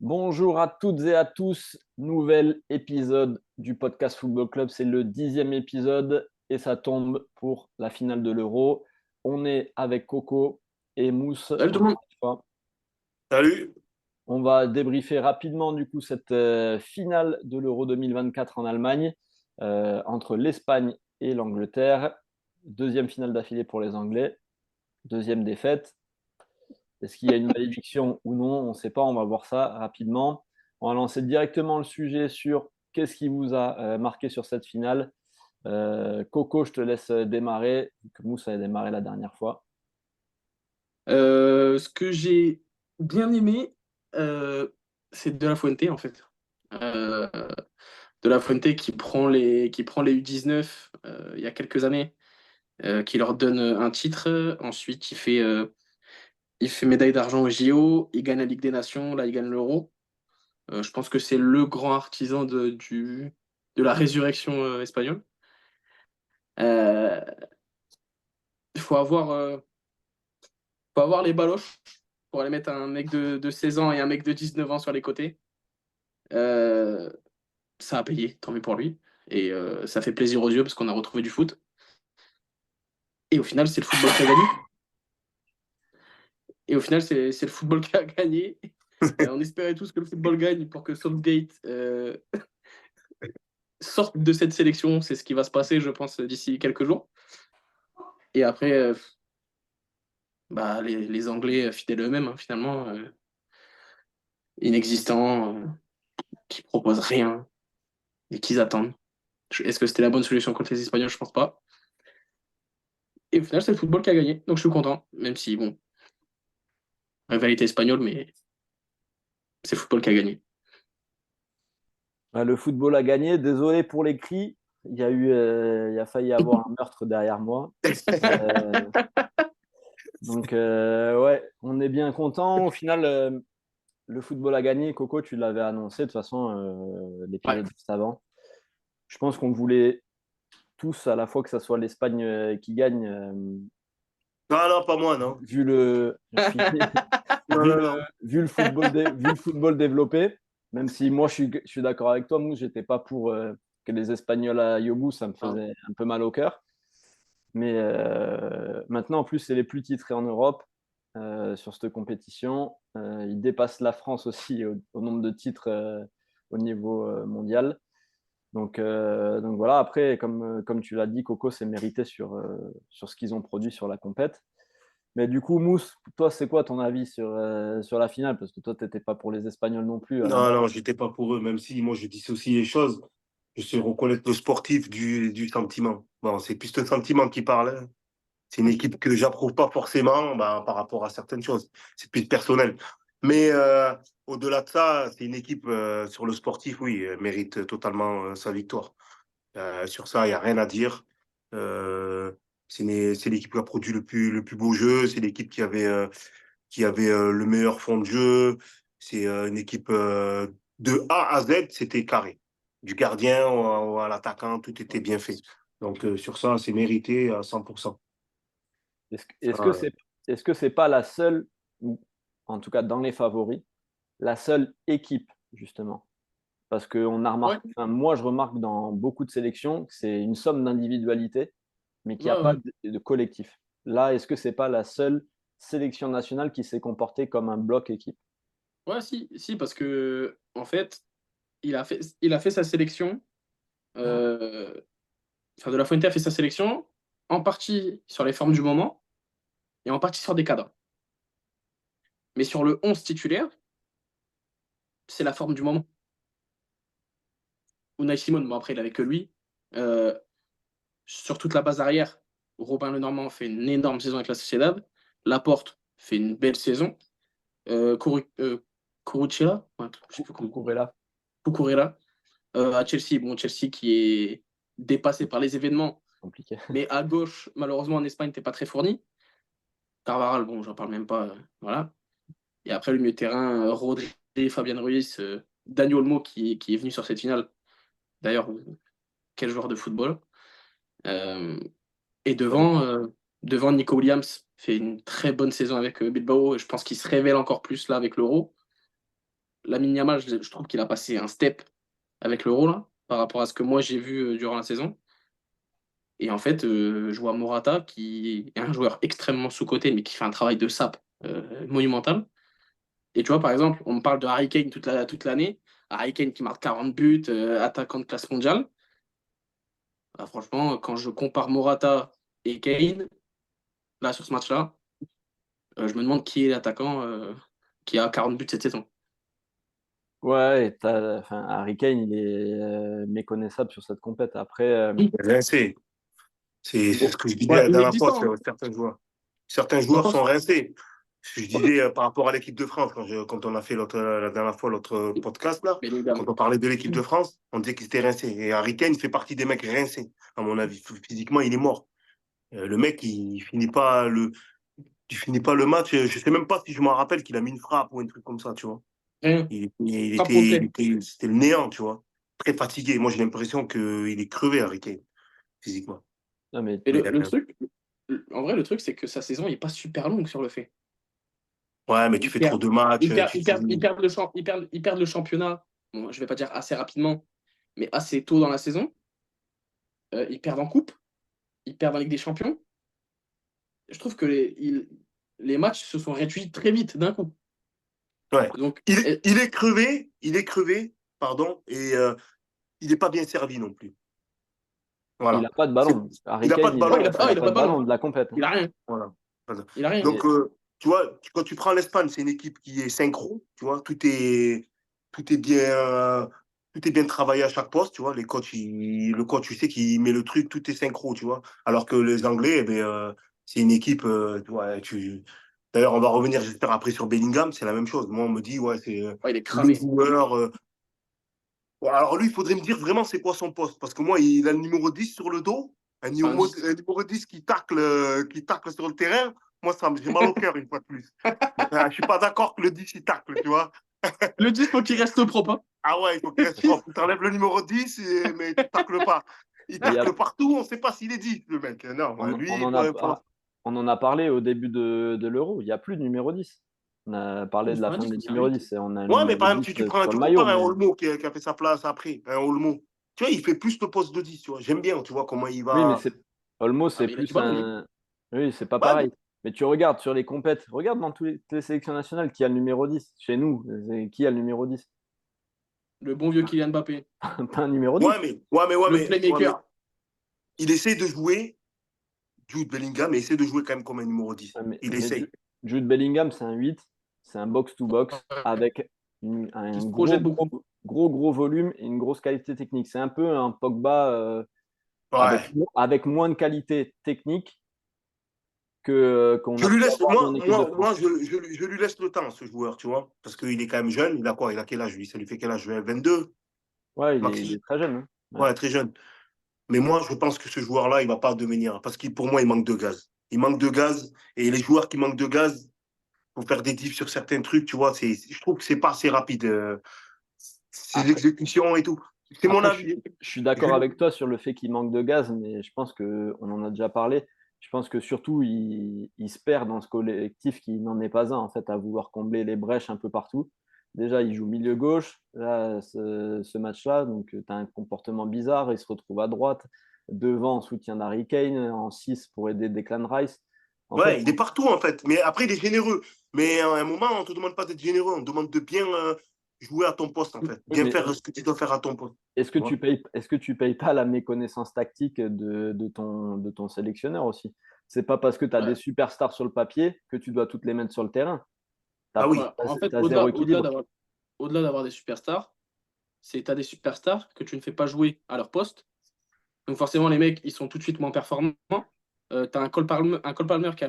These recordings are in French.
Bonjour à toutes et à tous, nouvel épisode du podcast Football Club, c'est le 10e épisode et ça tombe pour la finale de l'Euro. On est avec Coco et Mousse Salut tout le encore monde. une fois. Salut. On va débriefer rapidement du coup cette finale de l'Euro 2024 en Allemagne entre l'Espagne et l'Angleterre. Deuxième finale d'affilée pour les Anglais, deuxième défaite. Est-ce qu'il y a une malédiction ou non? On ne sait pas, on va voir ça rapidement. On va lancer directement le sujet sur qu'est-ce qui vous a marqué sur cette finale. Coco, je te laisse démarrer, vu que Mousse a démarré la dernière fois. Ce que j'ai bien aimé, euh, c'est De La Fuente en fait. Euh, De La Fuente qui prend les U19 il y a quelques années, qui leur donne un titre. Ensuite, il fait médaille d'argent au JO, il gagne la Ligue des Nations, là il gagne l'Euro. Je pense que c'est le grand artisan de la résurrection espagnole. Euh, Il faut avoir les baloches pour aller mettre un mec de 16 ans et un mec de 19 ans sur les côtés. Euh, Ça a payé, tant mieux pour lui. Et ça fait plaisir aux yeux parce qu'on a retrouvé du foot. Et au final, c'est le football qui a gagné. Et au final, c'est le football qui a gagné. On espérait tous que le football gagne pour que Southgate sorte de cette sélection. C'est ce qui va se passer, je pense, d'ici quelques jours. Et après, bah, les Anglais, fidèles eux-mêmes, hein, finalement, inexistants, qui proposent rien et qu'ils attendent. Est-ce que c'était la bonne solution contre les Espagnols? Je pense pas. Et au final, c'est le football qui a gagné. Donc je suis content, même si, bon, rivalité espagnole, mais c'est le football qui a gagné. Le football a gagné. Désolé pour les cris. Il a failli y avoir un meurtre derrière moi. Euh, ouais, on est bien content. Au final, le football a gagné. Coco, tu l'avais annoncé de toute façon Ouais. l'épisode juste avant. Je pense qu'on voulait tous à la fois que ça soit l'Espagne qui gagne, Non, non, pas moi, non. vu le, Non, non, non. vu le football développé, même si moi je suis d'accord avec toi, Mousse, j'étais pas pour que les Espagnols aillent au bout, ça me Ah, faisait un peu mal au cœur. Mais maintenant, en plus, c'est les plus titrés en Europe sur cette compétition. Ils dépassent la France aussi au nombre de titres au niveau mondial. Donc voilà, après, comme tu l'as dit, Coco, c'est mérité sur ce qu'ils ont produit sur la compète. Mais du coup, Mousse, toi, c'est quoi ton avis sur la finale? Parce que toi, tu n'étais pas pour les Espagnols non plus à la Non, base. non, j'étais pas pour eux, même si moi je dissocie les choses. Je sais reconnaître le sportif du sentiment. Bon, c'est plus le sentiment qui parle, hein. C'est une équipe que j'approuve pas forcément bah, par rapport à certaines choses. C'est plus personnel. Mais au-delà de ça, c'est une équipe sur le sportif, oui, mérite totalement sa victoire. Sur ça, il n'y a rien à dire. Euh, c'est l'équipe qui a produit le plus beau jeu. C'est l'équipe qui avait le meilleur fond de jeu. C'est une équipe de A à Z, c'était carré. Du gardien à l'attaquant, tout était bien fait. Donc sur ça, c'est mérité à 100%. Est-ce, est-ce que Ça, c'est, est-ce que c'est pas la seule, ou en tout cas dans les favoris, la seule équipe, justement? Parce que on a ouais, remarqué, enfin, moi, je remarque dans beaucoup de sélections que c'est une somme d'individualité, mais qu'il n'y a ouais, pas ouais. de collectif. Là, est-ce que c'est pas la seule sélection nationale qui s'est comportée comme un bloc équipe? Ouais, si, si, parce que, en fait, il a fait sa sélection. euh, Enfin, De La Fuente a fait sa sélection en partie sur les formes du moment et en partie sur des cadres. Mais sur le 11 titulaire, c'est la forme du moment. Unai Simon, bon, après, il n'avait que lui. Euh, sur toute la base arrière, Robin Lenormand fait une énorme saison avec la Sociedad. Laporte fait une belle saison. Cucurella, ouais, je sais plus comment. Cucurella, Cucurella, à Chelsea. Bon, Chelsea qui est dépassé par les événements, compliqué. mais à gauche, malheureusement, en Espagne, t'es pas très fourni. Carvaral, bon, j'en parle même pas. Voilà. Et après, le milieu de terrain, Rodri, Fabien Ruiz, Dani Olmo qui est venu sur cette finale. D'ailleurs, quel joueur de football. Euh, et devant, Nico Williams fait une très bonne saison avec Bilbao. Et je pense qu'il se révèle encore plus là avec l'Euro. Lamine Yamal, je trouve qu'il a passé un step avec l'Euro, là, par rapport à ce que moi j'ai vu durant la saison. Et en fait, je vois Morata, qui est un joueur extrêmement sous-coté, mais qui fait un travail de sape monumental. Et tu vois, par exemple, on me parle de Harry Kane toute l'année. Harry Kane qui marque 40 buts, attaquant de classe mondiale. Ah, franchement, quand je compare Morata et Kane, là, sur ce match-là, je me demande qui est l'attaquant qui a 40 buts cette saison. Ouais, enfin, Harry Kane, il est méconnaissable sur cette compète. Après, Rincé. C'est ce que je disais Ouais, la dernière fois inexistant, hein. sur certains joueurs. Certains T'en joueurs sont penses? rincés. Ce que je Ouais. disais par rapport à l'équipe de France, quand on a fait la dernière fois l'autre podcast, là, quand Bellingham. on parlait de l'équipe de France, on disait qu'ils étaient rincés. Et Harry Kane fait partie des mecs rincés, à mon avis. Physiquement, il est mort. Le mec, il finit pas le match. Je sais même pas si je m'en rappelle qu'il a mis une frappe ou un truc comme ça, tu vois. Rien. Frappe contre. C'était le néant, tu vois. Très fatigué. Moi, j'ai l'impression qu'il est crevé, Harry Kane, physiquement. non, mais Et Il a- le truc, en vrai, le truc, c'est que sa saison n'est pas super longue sur le fait. Ouais, mais tu Ils fais trop perdent, de matchs. ils perdent le championnat. Bon, je vais pas dire assez rapidement, mais assez tôt dans la saison. Ils perdent en coupe, ils perdent en Ligue des Champions. Je trouve que les matchs se sont réduits très vite d'un coup. Ouais. Donc, Il est crevé, pardon, et il n'est pas bien servi non plus. il Voilà. n'a pas de C'est- ballon. Il Harry n'a pas Kane, de il ballon, il en a, fait. n'a il a pas pas de de ballon. ballon de la compète, hein. Il a rien. Voilà. Voilà. Il a rien. Et Donc, tu vois, quand tu prends l'Espagne, c'est une équipe qui est synchro, tu vois, tout est bien, tout est bien travaillé à chaque poste, tu vois. Le coach, tu sais qu'il met le truc, tout est synchro, tu vois. Alors que les Anglais, eh ben, c'est une équipe, d'ailleurs, on va revenir, j'espère, après sur Bellingham, c'est la même chose. Moi, on me dit, ouais, c'est Ouais, il est le cramé. joueur. Bon, alors lui, il faudrait me dire vraiment c'est quoi son poste. Parce que moi, il a le numéro 10 sur le dos, C'est un 10. un numéro 10 qui tacle sur le terrain. Moi, j'ai mal au cœur une fois de plus. Je ne suis pas d'accord que le 10 il tacle, tu vois. Le 10, faut qu'il reste propre, hein. Ah ouais, il faut qu'il reste propre. Tu enlèves le numéro 10, mais tu tacles pas. Il il y a- tacle partout, on ne sait pas s'il est 10, le mec. Non, on, lui, on en on en a parlé au début de l'Euro. Il n'y a plus de numéro 10. On a parlé de C'est la un fin 10, des faut dire un numéros 8. 10 et on a un Ouais, mais numéro par exemple, 10 sur tu le maillot. compares un Mais Olmo qui a fait sa place après, un Olmo. Tu vois, il fait plus le poste de 10, tu vois. J'aime bien, tu vois, comment il oui, mais va. Olmo, Ah, c'est mais il a du plus ballon, lui. un. Oui, c'est pas Ouais, pareil. Mais tu regardes sur les compètes, regarde dans toutes les sélections nationales qui a le numéro 10. Chez nous, qui a le numéro 10? Le bon vieux Kylian Mbappé. Pas un numéro ouais, 10. Le mais playmaker. il essaie de jouer, Jude Bellingham, mais il essaie de jouer quand même comme un numéro 10. Ah, Il mais essaye. Jude Bellingham, c'est un 8. C'est un box-to-box avec Qui un se projette beaucoup. gros volume et une grosse qualité technique. C'est un peu un Pogba Ouais. avec moins de qualité technique que qu'on Je a lui pu laisse, avoir nous en équipe de France. je lui laisse le temps, ce joueur, tu vois. Parce qu'il est quand même jeune. Il a quoi? Il a quel âge, lui? Ça lui fait quel âge? 22, Ouais, il maxi. est très jeune, hein. Ouais. Ouais, très jeune. Mais moi, je pense que ce joueur-là, il va pas devenir. Parce que pour moi, il manque de gaz. Il manque de gaz. Et les joueurs qui manquent de gaz, pour faire des diffs sur certains trucs, tu vois, je trouve que c'est pas assez rapide. Ses Après, exécutions et tout. C'est mon Après, avis. je suis Je- d'accord avec toi sur le fait qu'il manque de gaz, mais je pense qu'on en a déjà parlé. Je pense que surtout, il se perd dans ce collectif qui n'en est pas un, en fait, à vouloir combler les brèches un peu partout. Déjà, il joue milieu gauche, là, ce match-là, donc tu as un comportement bizarre, il se retrouve à droite, devant en soutien d'Harry Kane, en 6 pour aider Declan Rice. En fait, Ouais, il est partout, en fait. Mais après, il est généreux. Mais à un moment, on ne te demande pas d'être généreux. On te demande de bien jouer à ton poste, en fait. oui, Bien mais faire ce que tu dois faire à ton poste. Tu vois. est-ce que tu payes pas la méconnaissance tactique de ton sélectionneur aussi? C'est pas parce que tu as des Ouais. superstars sur le papier que tu dois toutes les mettre sur le terrain. Tu Ah oui. En fait, as zéro équilibre. au-delà d'avoir des superstars, c'est tu as des superstars que tu ne fais pas jouer à leur poste. Donc forcément, les mecs, ils sont tout de suite moins performants. Tu as un Cole Palmer qui,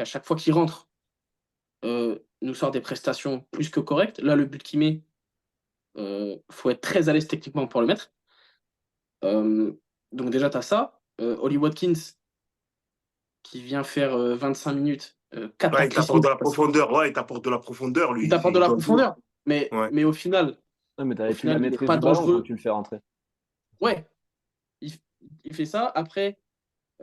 à chaque fois qu'il rentre, nous sort des prestations plus que correctes. Là, le but qu'il met, faut être très à l'aise techniquement pour le mettre. Euh, donc déjà, tu as ça. Oli Watkins, qui vient faire 25 minutes, 4 Ouais, il passes t'apporte décisives. de la profondeur. Ouais, il t'apporte de la profondeur, Il lui. t'apporte de Il la doit jouer. profondeur. Mais, Ouais. mais Ouais, mais tu au n'avais plus la final, il n'est maîtrise pas du ballon quand dangereux. tu le fais rentrer. Ouais, il, il fait ça. Après,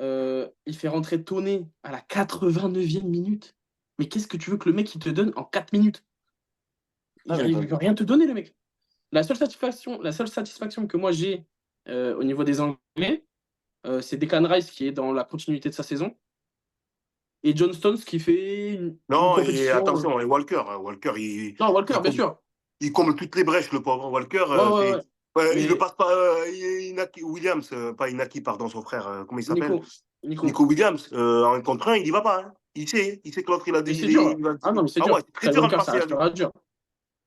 il fait rentrer Toney à la 89e minute. Mais qu'est-ce que tu veux que le mec il te donne en 4 minutes? Il veut rien te donner, le mec. La seule satisfaction que moi j'ai au niveau des Anglais, c'est Declan Rice qui est dans la continuité de sa saison et John Stones qui fait une Non, et compétition. attention, et Walker. Walker, Non, Walker, il bien comble, sûr. il comble toutes les brèches, le pauvre Walker. Ouais, ouais, ouais. Il ne Mais passe pas Inaki Williams, pas Inaki, pardon, son frère. Comment il s'appelle? Nico. Nico Williams. En contre un, il n'y va pas. Hein. Il sait que l'autre, Mais c'est dur. il va Ah non, mais c'est Ah ouais, dur. c'est très Kyle dur à le Walker, ça passer avec. restera dur.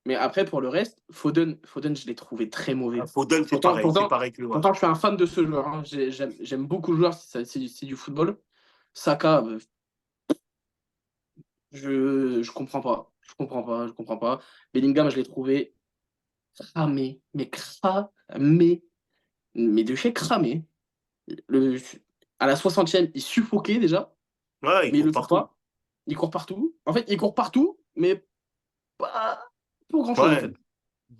Mais après, pour le reste, Foden, je l'ai trouvé très mauvais. Foden, c'est Pourtant, pareil. C'est pourtant, pareil que ouais. pourtant, je suis un fan de ce joueur. Hein. J'aime beaucoup le joueur, c'est du football. Saka, je comprends pas. Je comprends pas. Bellingham, je l'ai trouvé cramé. Mais cramé. Mais de chez cramé. Le, à la 60e, il suffoquait déjà, Ouais, il mais il court le trouve partout. pas. Il court partout. En fait, il court partout, mais pas pour grand-chose, en Ouais, fait. ouais.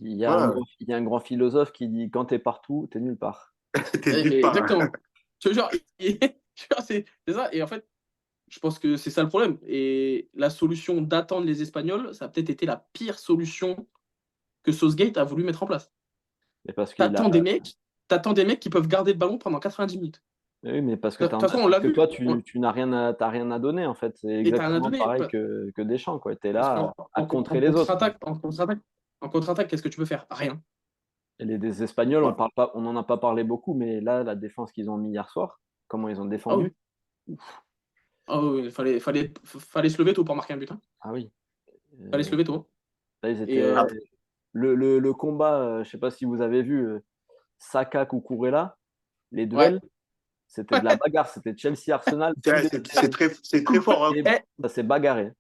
Il y a un grand philosophe qui dit quand t'es partout, t'es nulle part. T'es nulle part. Exactement. Je te jure, c'est ça. Et en fait, je pense que c'est ça le problème. Et la solution d'attendre les Espagnols, ça a peut-être été la pire solution que Southgate a voulu mettre en place. Mais parce qu'il a. T'attends des mecs qui peuvent garder le ballon pendant 90 minutes. Oui, mais parce que, De toute façon, on l'a vu. toi, tu n'as t'as rien à donner, en fait. C'est Et t'as rien à exactement donner. pareil que Deschamps, quoi. Tu es Parce là à contrer les autres. en contre-attaque, qu'est-ce que tu peux faire? Rien. Et des Espagnols, Ouais. on n'en a pas parlé beaucoup, mais là, la défense qu'ils ont mis hier soir, comment ils ont Ah oui. défendu. Ah oui, fallait se lever tôt pour marquer un but. Hein. Ah oui. Fallait se lever tôt. Là, ils Et étaient. Le combat, je ne sais pas si vous avez vu, Saka, Cucurella, les duels, ouais. c'était de la bagarre. C'était Chelsea-Arsenal. C'est très fort. Hein. Ça s'est bagarré.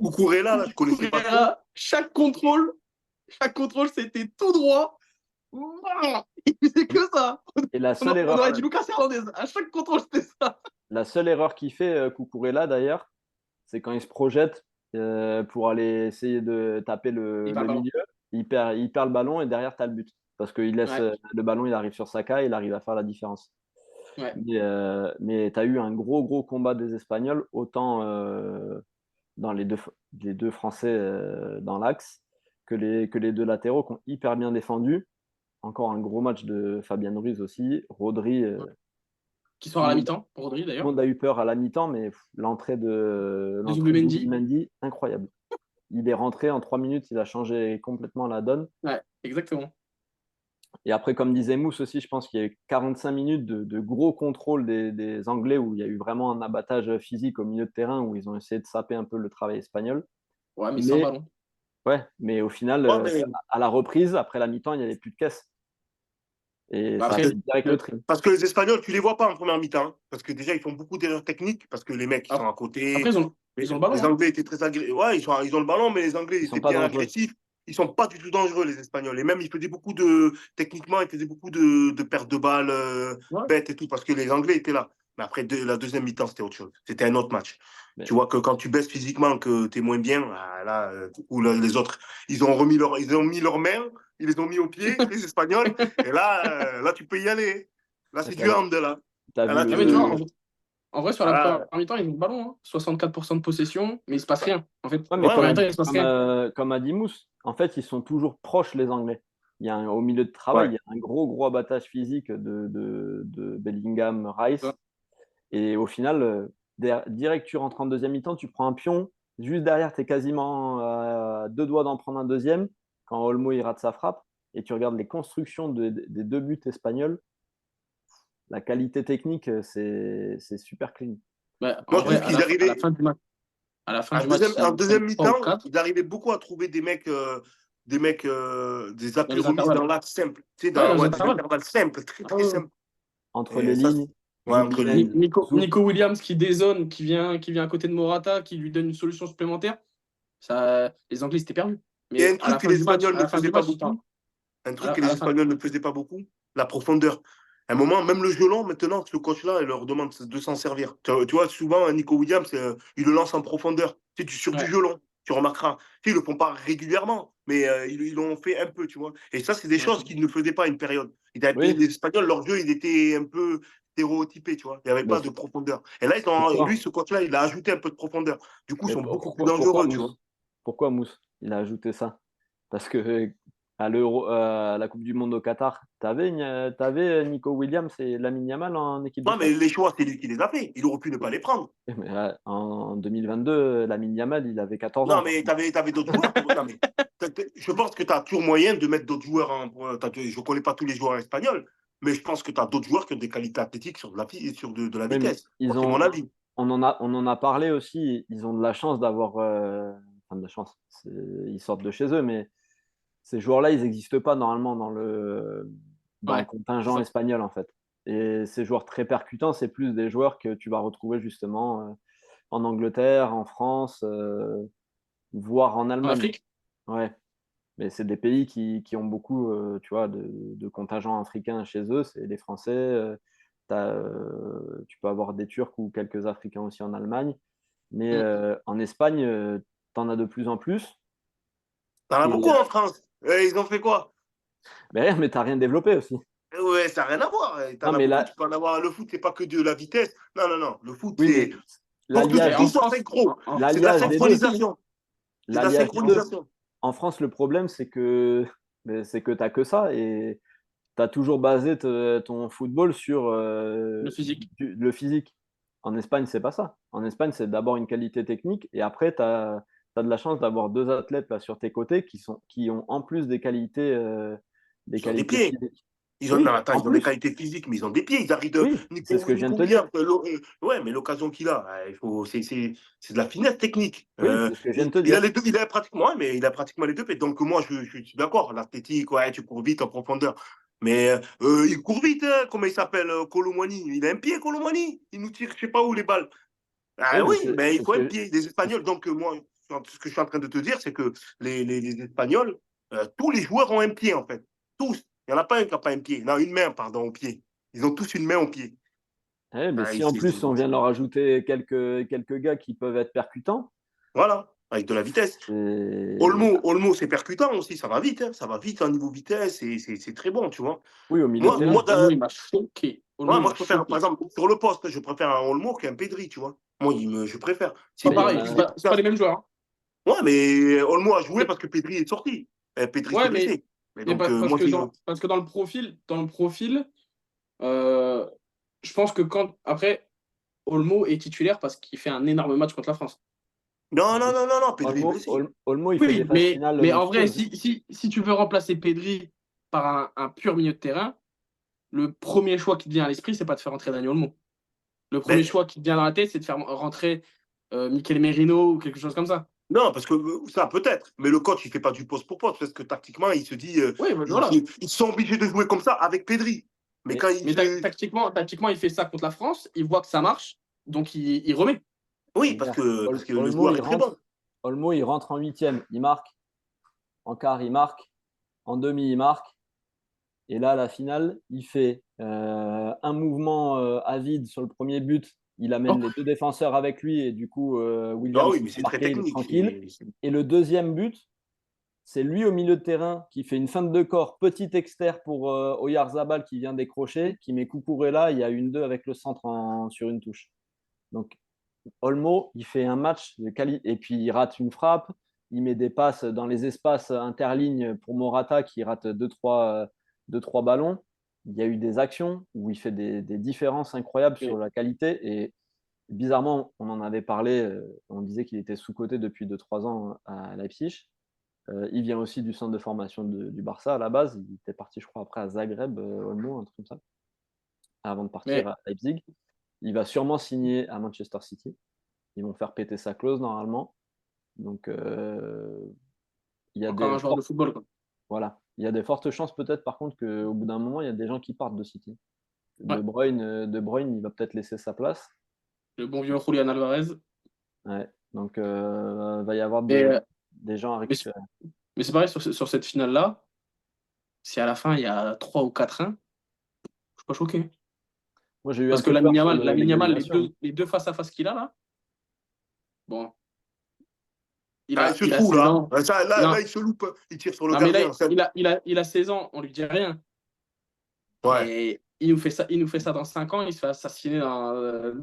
Cucurella, là, je ne connaissais pas trop. Chaque contrôle, c'était tout droit. Il faisait que ça. Et la seule On erreur. aurait dit Lucas Hernandez. À chaque contrôle, c'était ça. La seule erreur qu'il fait, Cucurella, d'ailleurs, c'est quand il se projette pour aller essayer de taper le milieu. Il perd le ballon et derrière, tu as le but. Parce qu'il laisse le ballon, il arrive sur Saka et il arrive à faire la différence. Ouais. Mais tu as eu un gros combat des Espagnols, autant dans les deux Français dans l'axe que les deux latéraux qui ont hyper bien défendu. Encore un gros match de Fabian Ruiz aussi. Rodri. Qui sort à la mi-temps, Rodri Tout d'ailleurs. le monde a eu peur à la mi-temps, mais l'entrée de Zubimendi, incroyable. Il est rentré en 3 minutes, il a changé complètement la donne. Ouais, exactement. Et après, comme disait Mousse aussi, je pense qu'il y a eu 45 minutes de gros contrôle des Anglais où il y a eu vraiment un abattage physique au milieu de terrain où ils ont essayé de saper un peu le travail espagnol. Ouais, mais sans ballon. Ouais, mais au final, à la reprise, après la mi-temps, il n'y avait plus de caisse. Et Bah ça a fait direct le tri. Parce que les Espagnols, tu ne les vois pas en première mi-temps. Hein, parce que déjà, ils font beaucoup d'erreurs techniques. Parce que les mecs, ils sont à côté. Après, ils ont le ballon. Les Anglais étaient très agressifs. Ouais, ils ont le ballon, mais les Anglais étaient bien agressifs. Ils ne sont pas du tout dangereux, les Espagnols. Et même, ils faisaient beaucoup techniquement, ils faisaient beaucoup de pertes de balles bêtes et tout. Parce que les Anglais étaient là. Mais après, la deuxième mi-temps, c'était autre chose. C'était un autre match. Mais... Tu vois que quand tu baisses physiquement, que tu es moins bien, là, les autres, ils ont mis leurs mains, ils les ont mis aux pieds, les Espagnols. Et là, tu peux y aller. Là, c'est du hand, là. En vrai, sur la première mi-temps, ils ont le ballon. Hein. 64% de possession, mais il ne se passe rien. En fait, comme a dit Mousse, en fait, ils sont toujours proches, les Anglais. Il y a au milieu de travail, il y a un gros abattage physique de Bellingham, Rice. Ouais. Et au final, direct, tu rentres en deuxième mi-temps, tu prends un pion. Juste derrière, tu es quasiment à 2 doigts d'en prendre un deuxième quand Olmo il rate sa frappe. Et tu regardes les constructions des 2 buts espagnols. La qualité technique, c'est super clean. Ouais, en vrai, à la fin du match. En deuxième mi-temps, il arrivait beaucoup à trouver des mecs, des appuis remis dans l'axe simple. Tu sais, des intervalles simples, très simples. Entre les lignes. Ouais, entre les lignes. Nico Williams qui dézone, qui vient à côté de Morata, qui lui donne une solution supplémentaire. Les Anglais étaient perdus. Mais et un truc que les Espagnols ne faisaient pas beaucoup. Ne faisaient pas beaucoup, la profondeur. À un moment, même le violon, maintenant, ce coach-là, il leur demande de s'en servir. Tu vois, souvent, Nico Williams, il le lance en profondeur. Tu sais, sur du violon, tu remarqueras. Tu sais, ils ne le font pas régulièrement, mais ils l'ont fait un peu, tu vois. Et ça, c'est des choses qu'ils ne faisaient pas à une période. Les Espagnols, leur jeu, il était un peu stéréotypé, tu vois. Il n'y avait pas de profondeur. Et là, lui, ce coach-là, il a ajouté un peu de profondeur. Du coup, ils sont beaucoup plus dangereux, tu vois. Pourquoi Mousse il a ajouté ça? Parce que à l'Euro, à la Coupe du Monde au Qatar, t'avais Nico Williams et Lamine Yamal en équipe de Non, mais France. les choix, c'est lui qui les a fait. Il aurait pu ne pas les prendre. Mais, en 2022, Lamine Yamal, il avait 14 ans. Non, mais tu avais d'autres joueurs. Non, mais je pense que tu as toujours moyen de mettre d'autres joueurs. Je ne connais pas tous les joueurs espagnols, mais je pense que tu as d'autres joueurs qui ont des qualités athlétiques sur de la Oui, mais vitesse. C'est mon avis. on en a parlé aussi. Ils ont de la chance d'avoir. Enfin, de la chance. Ils sortent de chez eux, mais ces joueurs-là, ils n'existent pas normalement dans le Ouais, c'est contingent ça. espagnol, en fait. Et ces joueurs très percutants, c'est plus des joueurs que tu vas retrouver justement en Angleterre, en France, voire en En Allemagne. Afrique? Ouais. Mais c'est des pays qui ont beaucoup, tu vois, de contingents africains chez eux. C'est les Français. Tu peux avoir des Turcs ou quelques Africains aussi en Allemagne. Mais Mm. en Espagne, tu en as de plus en plus. T'en as Et, beaucoup en France. Ils ont fait quoi? mais tu n'as rien développé aussi. Ouais, ça n'a rien à voir. Non, T'en as mais beaucoup. là, Tu peux en avoir. Le foot, c'est pas que de la vitesse. Non, non, non. Le foot, oui, c'est. mais Faut que Mais l'alliage tout en soit France, synchro. C'est de la l'alliage des deux. synchronisation. C'est de la L'alliage des deux. synchronisation. En France, le problème, c'est que tu n'as que ça. Et tu as toujours basé ton football sur le physique. le physique. En Espagne, c'est pas ça. En Espagne, c'est d'abord une qualité technique et après, tu as de la chance d'avoir deux athlètes là, sur tes côtés qui ont en plus des Ils ont des qualités pieds. physiques. Non, Oui, attends, en ils ont des plus. qualités physiques, mais ils ont des pieds. Ils arrivent de. Oui, c'est ce que je viens de te Nico dire. Williams, ouais, mais l'occasion qu'il a, c'est de la finesse technique. Oui, c'est ce que je viens de te Il a dire. les deux, il a pratiquement, ouais, mais il a pratiquement les deux pieds. Donc moi, je suis d'accord. L'athlétique, ouais, tu cours vite en profondeur. Mais il court vite, hein, comment il s'appelle, Colomwani. Il a un pied, Colomwani. Il nous tire, je sais pas où, les balles. Oui, Ah mais oui, mais il c'est ce faut un que pied. Les Espagnols, donc moi, ce que je suis en train de te dire, c'est que les Espagnols, tous les joueurs ont un pied, en fait. Tous. Il n'y en a pas un qui n'a pas un pied. Non, une main, pardon, au pied. Ils ont tous une main au pied. mais Ah, si en plus on vient de leur ajouter quelques gars qui peuvent être percutants, voilà, avec de la vitesse. c'est. Olmo c'est percutant aussi, ça va vite. Hein. Ça va vite au niveau vitesse et c'est très bon, tu vois. Oui, au milieu de Moi, moi, terrain. Olmo, il m'a choqué. Olmo, ouais, il moi, m'a je préfère, par choqué. exemple, sur le poste, je préfère un Olmo qu'un Pedri, tu vois. Moi, je préfère. Pas Mais il y Sinon, en pareil, plus a. c'est pas efficace. les mêmes joueurs. Hein. Ouais, mais Olmo a joué C'est- parce que Pedri est sorti. Pedri s'est Ouais, mais, blessé. Mais donc, parce moi, que parce que dans le profil, euh, je pense que quand après Olmo est titulaire parce qu'il fait un énorme match contre la France. non, non, non, non, non, Pedri est blessé. Olmo, il fait des Oui, phases finales mais en vrai, monstrueuses. si tu veux remplacer Pedri par un pur milieu de terrain, le premier choix qui te vient à l'esprit, c'est pas de faire rentrer Dani Olmo. Le premier Mais choix qui te vient dans la tête, c'est de faire rentrer Mikel Merino ou quelque chose comme ça. non, parce que ça peut-être, mais le coach, il fait pas du poste pour poste, parce que tactiquement, il se dit, Oui, mais voilà. ils sont obligés de jouer comme ça avec Pedri. Mais Mais quand il Mais se... tactiquement, il fait ça contre la France, il voit que ça marche, donc il remet. Oui, regarde, parce que le joueur est très bon. Olmo, il rentre en huitième, il marque. En quart, il marque. En demi, il marque. Et là, la finale, il fait un mouvement à vide sur le premier but. Il amène Oh, les deux défenseurs avec lui et du coup, Ah Williams oui, il mais peut c'est très marquer, il est technique. tranquille. Et le deuxième but, c'est lui au milieu de terrain qui fait une feinte de corps, petit externe pour Oyarzabal qui vient décrocher, qui met Cucurella. Il y a une 2 avec le centre sur une touche. Donc, Olmo, il fait un match de qualité et puis il rate une frappe. Il met des passes dans les espaces interlignes pour Morata qui rate 2-3 ballons. Il y a eu des actions où il fait des différences incroyables sur oui. la qualité. Et bizarrement, on en avait parlé, on disait qu'il était sous-coté depuis 2-3 ans à Leipzig. Il vient aussi du centre de formation du Barça à la base. Il était parti, je crois, après à Zagreb, Olmo, un truc comme ça, avant de partir Mais à Leipzig. Il va sûrement signer à Manchester City. Ils vont faire péter sa clause normalement. Donc, il y a encore un joueur de football, quoi. voilà. Il y a des fortes chances peut-être par contre qu'au bout d'un moment, il y a des gens qui partent de City. Ouais. De Bruyne, il va peut-être laisser sa place. Le bon vieux Julian Alvarez. Ouais. Donc, il va y avoir Et, des gens à mais récupérer. c'est pareil sur cette finale-là. Si à la fin il y a 3 ou 4-1, je suis pas choqué. Moi, j'ai eu un Parce que peu peur sur Lamine Yamal, l'égalisation. les deux face-à-face qu'il a là, bon, Ah, il se il a trouve 16 là. ans. Là, Non, il se loupe. Il tire sur le non mais là, gardien. il a 16 ans, on lui dit rien. Ouais. Et il nous fait ça dans 5 ans, il se fait assassiner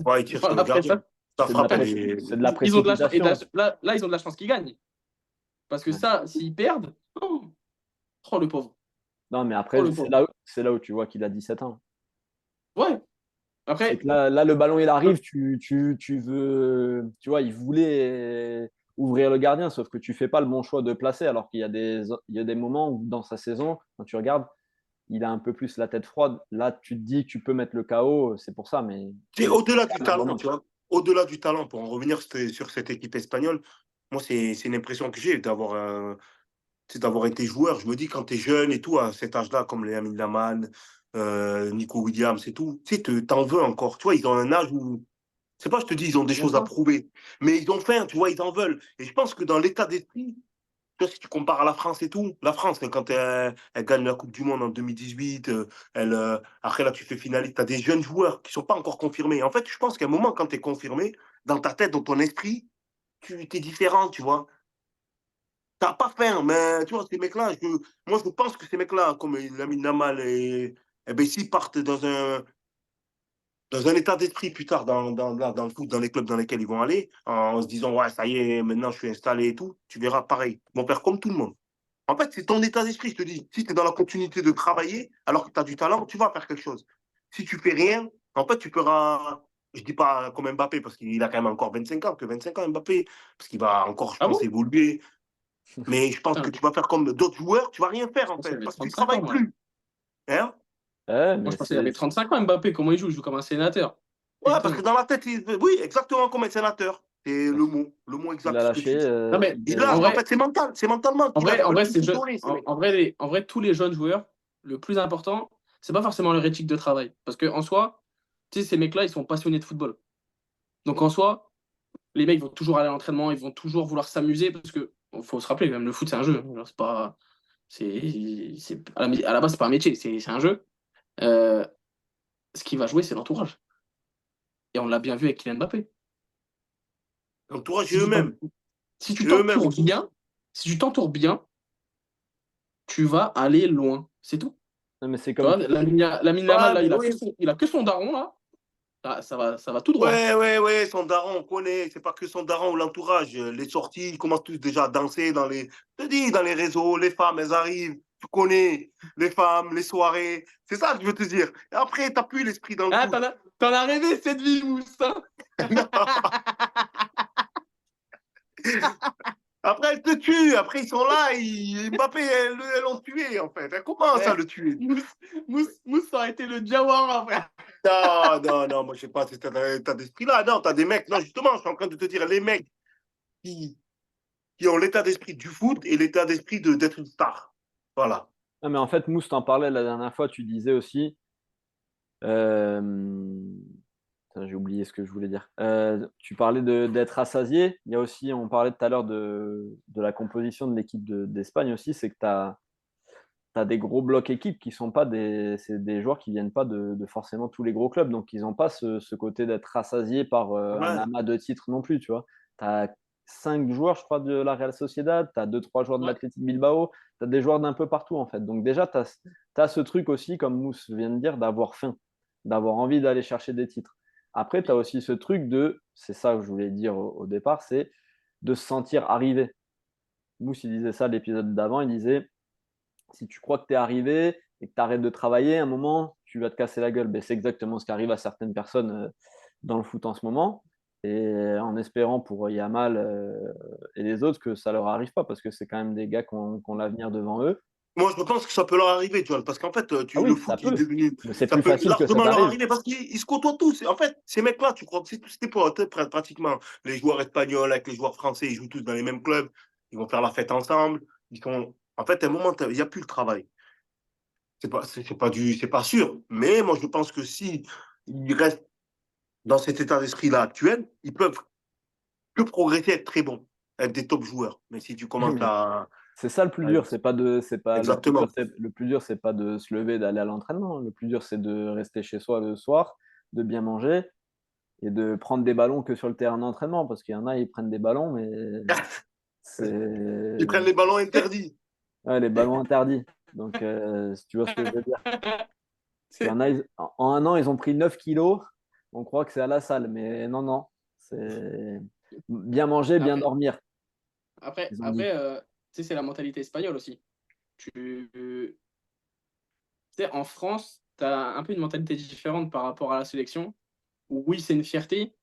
Ouais, il tire dans sur le la presse. gardien. Ça C'est de la, frappe. c'est de la Ils ont de la chance. Et précipitation. là, ils ont de la chance qu'ils gagnent. Parce que ça, s'ils perdent, oh, le pauvre. Non, mais Oh, après, le c'est pauvre. là où tu vois qu'il a 17 ans. Ouais. C'est Après, que là, le ballon, il arrive, tu veux. Tu vois, il voulait ouvrir le gardien, sauf que tu fais pas le bon choix de placer, alors qu'il y a des moments où, dans sa saison, quand tu regardes, il a un peu plus la tête froide. Là, tu te dis que tu peux mettre le KO, c'est pour ça, mais C'est il au-delà a du quand même un bon talent, match. tu vois. Au-delà du talent, pour en revenir sur cette équipe espagnole, moi, c'est une impression que j'ai d'avoir été joueur. Je me dis, quand tu es jeune et tout, à cet âge-là, comme les Lamine Yamal, Nico Williams et tout, tu sais, t'en veux encore. Tu vois, ils ont un âge où, c'est pas, je te dis, ils ont des ils ont choses à faim. prouver, mais ils ont faim, tu vois, ils en veulent. Et je pense que dans l'état d'esprit, tu vois, si tu compares à la France et tout, la France, quand elle gagne la Coupe du Monde en 2018, après là, tu fais finaliste, tu as des jeunes joueurs qui ne sont pas encore confirmés. En fait, je pense qu'à un moment, quand tu es confirmé, dans ta tête, dans ton esprit, tu es différent, tu vois. Tu n'as pas faim, mais tu vois, ces mecs-là, moi, je pense que ces mecs-là, comme Lamine Yamal et ben, s'ils partent dans un état d'esprit plus tard dans le foot, dans les clubs dans lesquels ils vont aller, en se disant, ouais, ça y est, maintenant je suis installé et tout, tu verras pareil. Ils vont faire comme tout le monde. En fait, c'est ton état d'esprit, je te dis. Si tu es dans la continuité de travailler, alors que tu as du talent, tu vas faire quelque chose. Si tu fais rien, en fait, tu feras. Je ne dis pas comme Mbappé, parce qu'il a quand même encore 25 ans, que 25 ans, Mbappé, parce qu'il va encore, je Ah pense, bon? évoluer. Mais je pense que Putain, tu vas faire comme d'autres joueurs, tu ne vas rien faire, je en pense qu'il fait, avait parce que tu ne 35 ans, travailles moi. plus. Hein. Ouais, Moi, mais je pensais qu'il avait 35 ans, Mbappé. Comment il joue comme un sénateur. Ouais, parce que Putain. dans la tête, oui, exactement comme un sénateur. C'est le mot il exact, a ce que lâché. tu dis. Non, mais Il en lâche, mais en vrai, fait, c'est mental. C'est mentalement en qu'il lâche. vrai, Ils en veulent vrai, plus c'est se donner, ces mecs. en vrai, tous les jeunes joueurs, le plus important, c'est pas forcément leur éthique de travail. Parce que en soi, tu sais, ces mecs-là, ils sont passionnés de football. Donc en soi, les mecs vont toujours aller à l'entraînement, ils vont toujours vouloir s'amuser parce que faut se rappeler, même le foot, c'est un jeu. C'est pas, à la base, c'est pas un métier, c'est un jeu. Euh, Ce qui va jouer, c'est l'entourage. Et on l'a bien vu avec Kylian Mbappé. L'entourage et Si tu t'en- eux-mêmes. si tu Et eux-mêmes t'entoures aussi. bien, si tu t'entoures bien, tu vas aller loin. C'est tout. Non, mais c'est Tu comme vois, tout. Lamine Yamal, Ouais, là, mais oui. il a que son daron, là. Ah, ça va tout droit. Ouais, son daron, on connaît. C'est pas que son daron ou l'entourage. Les sorties, ils commencent tous déjà à danser je te dis, dans les réseaux. Les femmes, elles arrivent. Tu connais les femmes, les soirées. C'est ça que je veux te dire. Et après, t'as plus l'esprit dans le Ah, foot. t'en as rêvé cette vie, Mousse, hein. Après, elle te tue. Après, ils sont là. Mbappé, elles l'ont tué, en fait. Elle commence à Eh, le tuer. Mousse, ça aurait été le Diawara, frère. Non, moi, je sais pas si t'as d'esprit-là. Non, t'as des mecs. Non, justement, je suis en train de te dire, les mecs qui, qui ont l'état d'esprit du foot et l'état d'esprit d'être une star. Voilà. Non, mais en fait, Mousse, t'en parlais la dernière fois, tu disais aussi. euh, Putain, j'ai oublié ce que je voulais dire. Tu parlais d'être rassasié. Il y a aussi, on parlait tout à l'heure de la composition de l'équipe d'Espagne aussi, c'est que tu as des gros blocs équipes qui sont pas c'est des joueurs qui viennent pas de forcément tous les gros clubs, donc ils n'ont pas ce côté d'être rassasiés par un Ouais, amas de titres non plus, tu vois. Tu as 5 joueurs, je crois, de la Real Sociedad, tu as 2-3 joueurs de Ouais. l'Athletic Bilbao, tu as des joueurs d'un peu partout en fait. Donc déjà, tu as ce truc aussi, comme Mousse vient de dire, d'avoir faim, d'avoir envie d'aller chercher des titres. Après, tu as aussi ce truc c'est ça que je voulais dire au départ, c'est de se sentir arrivé. Mousse, il disait ça l'épisode d'avant, il disait si tu crois que tu es arrivé et que tu arrêtes de travailler, à un moment, tu vas te casser la gueule. Ben, c'est exactement ce qui arrive à certaines personnes dans le foot en ce moment. Et en espérant pour Yamal et les autres que ça leur arrive pas, parce que c'est quand même des gars qui ont l'avenir devant eux. moi je pense que ça peut leur arriver, tu vois, parce qu'en fait, Ah le oui, ça foot il est peut. devenu, Mais c'est ça plus peut facile que ça largement leur t'arrive. arriver parce qu'ils se côtoient tous. En fait, ces mecs-là, tu crois que c'était pour pratiquement les joueurs espagnols avec les joueurs français, ils jouent tous dans les mêmes clubs, ils vont faire la fête ensemble. En fait, à un moment, il n'y a plus le travail. C'est pas sûr, mais moi je pense que si ils restent dans cet état d'esprit-là actuel, ils peuvent que progresser, être très bons, être des top joueurs. Mais si tu commences Mais à. c'est ça le plus dur. C'est pas le plus dur. Exactement. Le plus dur, c'est pas de se lever, d'aller à l'entraînement. Le plus dur, c'est de rester chez soi le soir, de bien manger et de prendre des ballons que sur le terrain d'entraînement, parce qu'il y en a, ils prennent des ballons, mais c'est Ils prennent les ballons interdits. ouais, les ballons interdits. Donc, si tu vois ce que je veux dire. Il y en a, en un an, ils ont pris 9 kilos. On croit que c'est à la salle, mais non, non. C'est bien manger, bien Après, dormir, après, ils ont dit. après, sais, c'est la mentalité espagnole aussi. Tu sais, en France, tu as un peu une mentalité différente par rapport à la sélection. Où oui, c'est une fierté,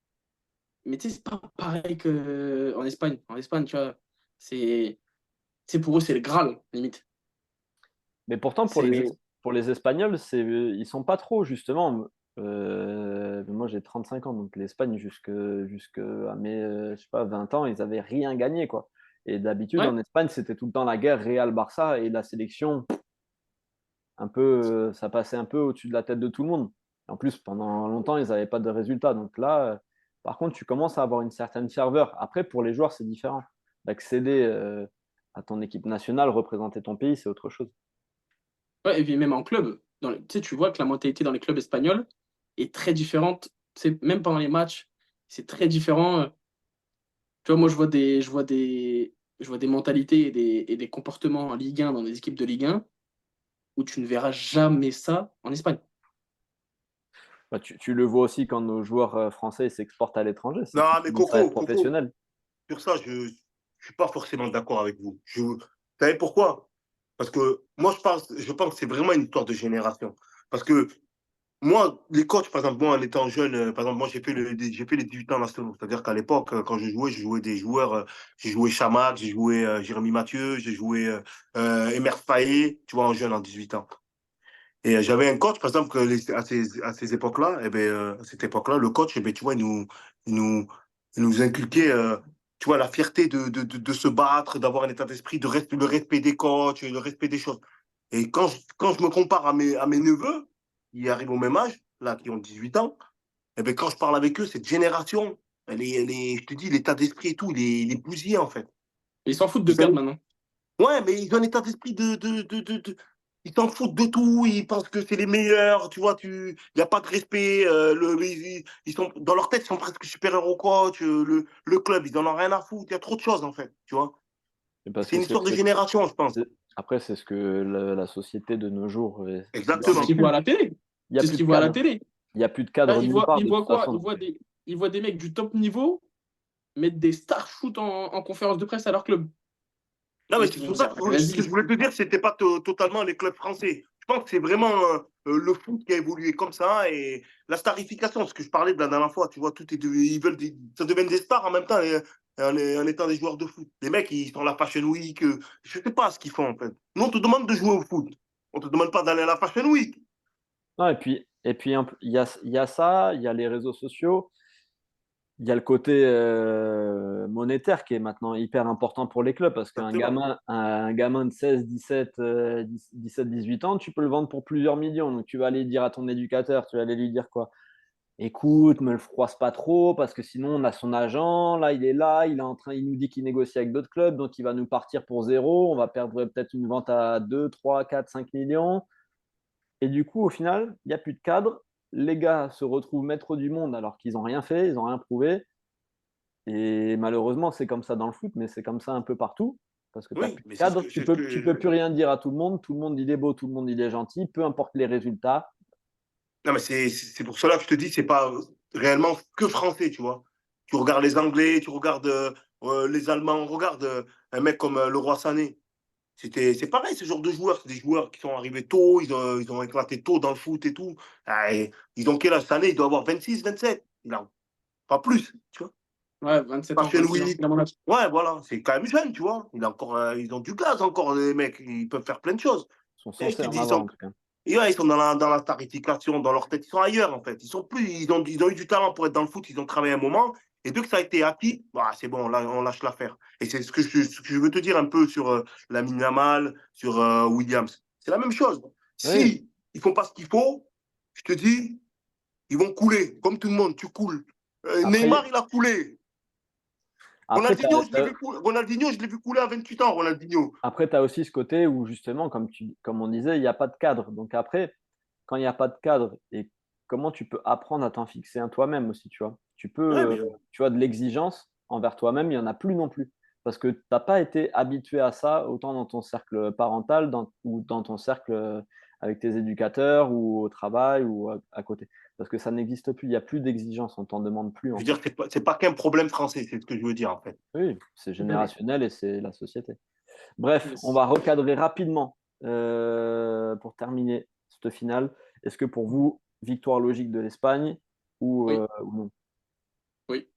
mais tu sais, c'est pas pareil qu'en Espagne. En Espagne, tu vois, c'est, pour eux, c'est le Graal, limite. Mais pourtant, C'est, pour les Espagnols, ils sont pas trop, justement. Moi, j'ai 35 ans, donc l'Espagne, jusque à mes je sais pas, 20 ans, ils avaient rien gagné, quoi. Et d'habitude, ouais, en Espagne, c'était tout le temps la guerre Real-Barça et la sélection, ça passait un peu au-dessus de la tête de tout le monde. En plus, pendant longtemps, ils n'avaient pas de résultats. Donc là, par contre, tu commences à avoir une certaine ferveur. Après, pour les joueurs, c'est différent. D'accéder à ton équipe nationale, représenter ton pays, c'est autre chose. ouais, et puis même en club, tu sais, tu vois que la mentalité dans les clubs espagnols est très différente. C'est même pendant les matchs, c'est très différent. Tu vois, moi, je vois des mentalités et des comportements en Ligue 1 dans des équipes de Ligue 1 où tu ne verras jamais ça en Espagne. Bah, tu le vois aussi quand nos joueurs français s'exportent à l'étranger, c'est qu'ils Non, mais commencent à être Coco, professionnels. sur ça, je ne suis pas forcément d'accord avec vous. Vous savez pourquoi? Parce que moi, je pense que c'est vraiment une histoire de génération. Parce que moi, les coachs, par exemple, moi, en étant jeune, par exemple, moi, j'ai fait les 18 ans nationaux. C'est-à-dire qu'à l'époque, quand je jouais des joueurs, j'ai joué Chamac, j'ai joué Jérémy Mathieu, j'ai joué Emer Faé, tu vois, en jeune, en 18 ans. Et j'avais un coach, par exemple, à ces époques-là, à cette époque-là, le coach, tu vois, il nous, il nous inculquait, tu vois, la fierté de se battre, d'avoir un état d'esprit, le respect des coachs, le respect des choses. Et quand je me compare à mes neveux, qui arrivent au même âge, là, qui ont 18 ans, quand je parle avec eux, cette génération, je te dis, l'état d'esprit et tout, il est bousillé, en fait. Et ils s'en foutent de Ils ont, perdre maintenant. Ouais, mais ils ont un état d'esprit ils s'en foutent de tout, ils pensent que c'est les meilleurs, tu vois, il n'y a pas de respect, ils sont, dans leur tête, ils sont presque supérieurs au coach, le club, ils n'en ont rien à foutre, il y a trop de choses, en fait, tu vois. Et parce C'est que une histoire de génération, je pense. après, c'est ce que la société de nos jours C'est ce Exactement. qu'ils voient à véhicule. la télé. Il n'y a C'est ce plus de qu'ils voient à la cadre. télé. Il n'y a plus de Là, cadre nulle part, ils de voient toute quoi? façon. Ils voient des mecs du top niveau mettre des stars shoot en conférence de presse à leur club. Non, mais Donc, ils c'est vont pour ça dire, que ce que vas-y. je voulais te dire, c'était pas totalement les clubs français. Je pense que c'est vraiment le foot qui a évolué comme ça et la starification, ce que je parlais de la dernière fois, tu vois, ça devient des stars en même temps en étant des joueurs de foot. Les mecs, ils sont à la Fashion Week, je sais pas ce qu'ils font en fait. Nous, on te demande de jouer au foot. On te demande pas d'aller à la Fashion Week. Non, et puis il y a ça, il y a les réseaux sociaux, il y a le côté monétaire qui est maintenant hyper important pour les clubs parce qu'un Exactement. gamin, un gamin de 16, 17, 17, 18 ans, tu peux le vendre pour plusieurs millions. Donc tu vas aller dire à ton éducateur, tu vas aller lui dire quoi? Écoute, me le froisse pas trop parce que sinon on a son agent, là, il est en train, il nous dit qu'il négocie avec d'autres clubs, donc il va nous partir pour zéro, on va perdre peut-être une vente à 2, 3, 4, 5 millions. Et du coup, au final, il n'y a plus de cadre. Les gars se retrouvent maîtres du monde alors qu'ils n'ont rien fait, ils n'ont rien prouvé. Et malheureusement, c'est comme ça dans le foot, mais c'est comme ça un peu partout. Parce que tu n'as Oui, plus de mais cadre, c'est ce tu peux que. plus rien dire à tout le monde il est beau, tout le monde il est gentil, peu importe les résultats. Non, mais c'est pour cela que je te dis, c'est pas réellement que français, tu vois. Tu regardes les Anglais, tu regardes les Allemands, regarde un mec comme Leroy Sané. C'est pareil, ce genre de joueurs. C'est des joueurs qui sont arrivés tôt, ils ont éclaté tôt dans le foot et tout. Ah, et ils ont quel âge cette année? Il doit avoir 26, 27. Il a pas plus, tu vois. Ouais, 27 ans, Fashion 26 ans. Week. Ouais, voilà, c'est quand même jeune, tu vois. Ils ont du gaz encore, les mecs. Ils peuvent faire plein de choses. Ils sont Et je censés te en dis, avoir en tout cas. ils sont dans la tarification, dans leur tête. Ils sont ailleurs, en fait. Ils sont plus, ils ont eu du talent pour être dans le foot. Ils ont travaillé un moment. Et dès que ça a été acquis, bah, c'est bon, là, on lâche l'affaire. Et c'est ce que je veux te dire un peu sur Lamine Yamal, sur Williams. C'est la même chose. Oui. Si ils font pas ce qu'il faut, je te dis, ils vont couler. Comme tout le monde, tu coules. Après, Neymar, il a coulé. après, tu as, Ronaldinho, je l'ai vu couler à 28 ans, Ronaldinho. Après, tu as aussi ce côté où, justement, comme on disait, il n'y a pas de cadre. Donc après, quand il n'y a pas de cadre, et comment tu peux apprendre à t'en fixer un toi-même aussi, tu vois? Ouais, mais Tu vois, de l'exigence envers toi-même, il n'y en a plus non plus. Parce que tu n'as pas été habitué à ça, autant dans ton cercle parental ou dans ton cercle avec tes éducateurs ou au travail ou à côté. Parce que ça n'existe plus, il n'y a plus d'exigence, on t'en demande plus je en veux fait. dire, c'est pas qu'un problème français, c'est ce que je veux dire, en fait. Oui, c'est générationnel et c'est la société. Bref, Yes. on va recadrer rapidement pour terminer cette finale. Est-ce que pour vous, victoire logique de l'Espagne ou non? Oui.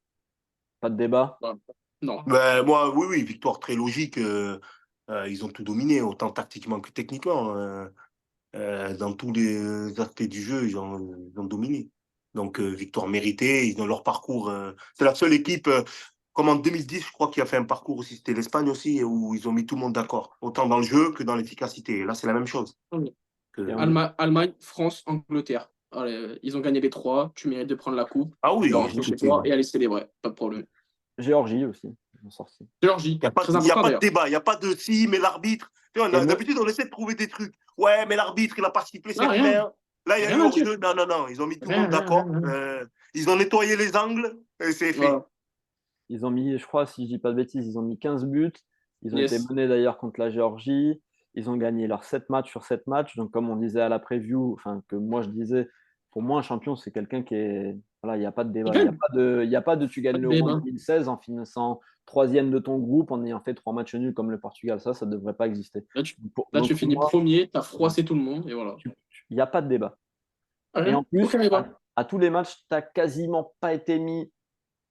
Pas de débat? Bah, non. Ben, moi, oui, victoire très logique. Ils ont tout dominé, autant tactiquement que techniquement. Dans tous les aspects du jeu, ils ont dominé. Donc, victoire méritée. Ils ont leur parcours. C'est la seule équipe, comme en 2010, je crois, qui a fait un parcours aussi. C'était l'Espagne aussi, où ils ont mis tout le monde d'accord, autant dans le jeu que dans l'efficacité. Et là, c'est la même chose. Oui. Et Allemagne, France, Angleterre. Allez, ils ont gagné les 3. Tu mérites de prendre la coupe. Ah Tu oui, dois rentrer chez toi et aller célébrer. Pas de problème. Géorgie aussi, ils ont sorti. Géorgie, très il y a important pas de d'ailleurs. débat, il n'y a pas de si, mais l'arbitre. D'habitude, on essaie de trouver des trucs. Ouais, mais l'arbitre, il n'a pas sifflé Non, cette rien. main. Là, il y a eu Rien à dire. hors-jeu. Non, non, non. Ils ont mis tout le Rien, monde rien, rien, d'accord. rien. Ils ont nettoyé les angles et c'est fait. Voilà. Ils ont mis, je crois, si je dis pas de bêtises, ils ont mis 15 buts. Ils ont été Yes. menés d'ailleurs contre la Géorgie. Ils ont gagné leurs 7 matchs sur 7 matchs. Donc, comme on disait à la preview, enfin, que moi je disais, pour moi, un champion, c'est quelqu'un qui est. Voilà, il n'y a pas de Ils débat. gagnent. Il y a pas de tu Pas gagnes de l'Euro en débat. 2016 en finissant troisième de ton groupe, en ayant fait 3 matchs nuls comme le Portugal. Ça ne devrait pas exister. Là, tu, Donc, pour finis moi, premier, tu as froissé tout le monde et voilà. il n'y a pas de débat. Et en Rien. plus, Aucun débat. à tous les matchs, tu n'as quasiment pas été mis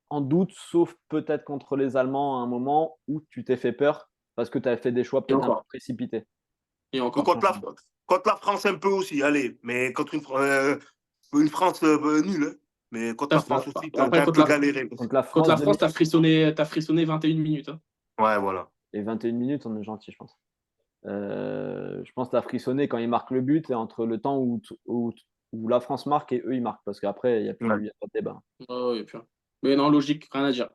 en doute, sauf peut-être contre les Allemands à un moment où tu t'es fait peur parce que tu as fait des choix Et peut-être un peu encore. précipités. Et Donc, encore. contre la France, un peu aussi, allez. Mais contre une France nulle. Hein. Mais contre la France aussi, tu as Après, un peu galéré. Contre la contre France, la France, tu as frissonné 21 minutes. Hein. Ouais, voilà. et 21 minutes, on est gentil, je pense. Je pense que tu as frissonné quand ils marquent le but et entre le temps où la France marque et eux, ils marquent. Parce qu'après, il n'y a, Ouais. a pas de débat. Oh, et puis, mais non, logique, rien à dire.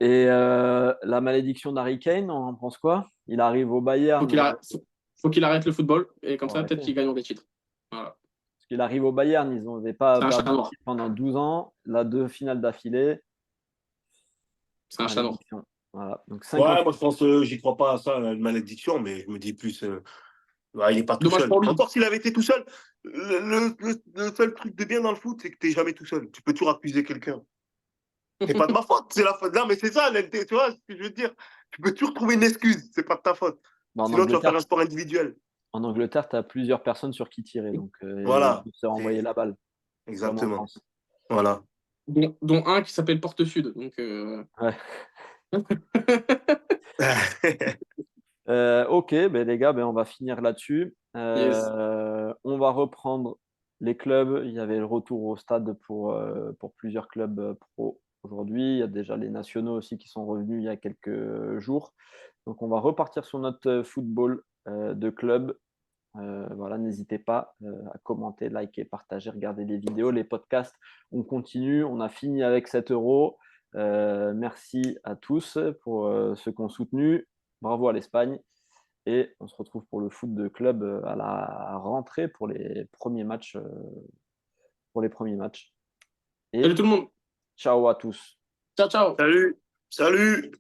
Et la malédiction d'Harry Kane, on en pense quoi? Il arrive au Bayern. Faut qu'il arrête le football et comme Faut ça, peut-être arrêter. qu'ils gagneront des titres. Voilà. Parce qu'il arrive au Bayern, ils n'avaient pas C'est un chat perdu de noir. titre pendant 12 ans. Là, 2 finales d'affilée. C'est un chat noir. Malédiction. Voilà. Donc Ouais, moi, je pense, j'y crois pas à ça, une malédiction, mais je me dis plus, ouais, il n'est pas tout Dommage seul. pour lui. Encore s'il avait été tout seul, le seul truc de bien dans le foot, c'est que tu n'es jamais tout seul. Tu peux toujours accuser quelqu'un. C'est pas de ma faute, c'est la faute. Non, mais c'est ça, tu vois ce que je veux dire. Tu peux toujours trouver une excuse, c'est pas de ta faute. Bah, Sinon, tu vas faire un sport individuel. En Angleterre, tu as plusieurs personnes sur qui tirer. Donc, Voilà. ils se renvoyer la balle. Comme en Exactement. France. Voilà. Dont un qui s'appelle Porte Sud. Donc, Ouais. Ok, ben, les gars, ben, on va finir là-dessus. yes. On va reprendre les clubs. Il y avait le retour au stade pour plusieurs clubs pro aujourd'hui. Il y a déjà les nationaux aussi qui sont revenus il y a quelques jours. Donc, on va repartir sur notre football de club. Voilà, n'hésitez pas à commenter, liker, partager, regarder les vidéos, les podcasts. On continue. On a fini avec 7 euros. Merci à tous pour ceux qui ont soutenu. Bravo à l'Espagne. Et on se retrouve pour le foot de club à la rentrée pour les premiers matchs. Et Salut tout le monde. ciao à tous. Ciao, ciao. Salut. Salut.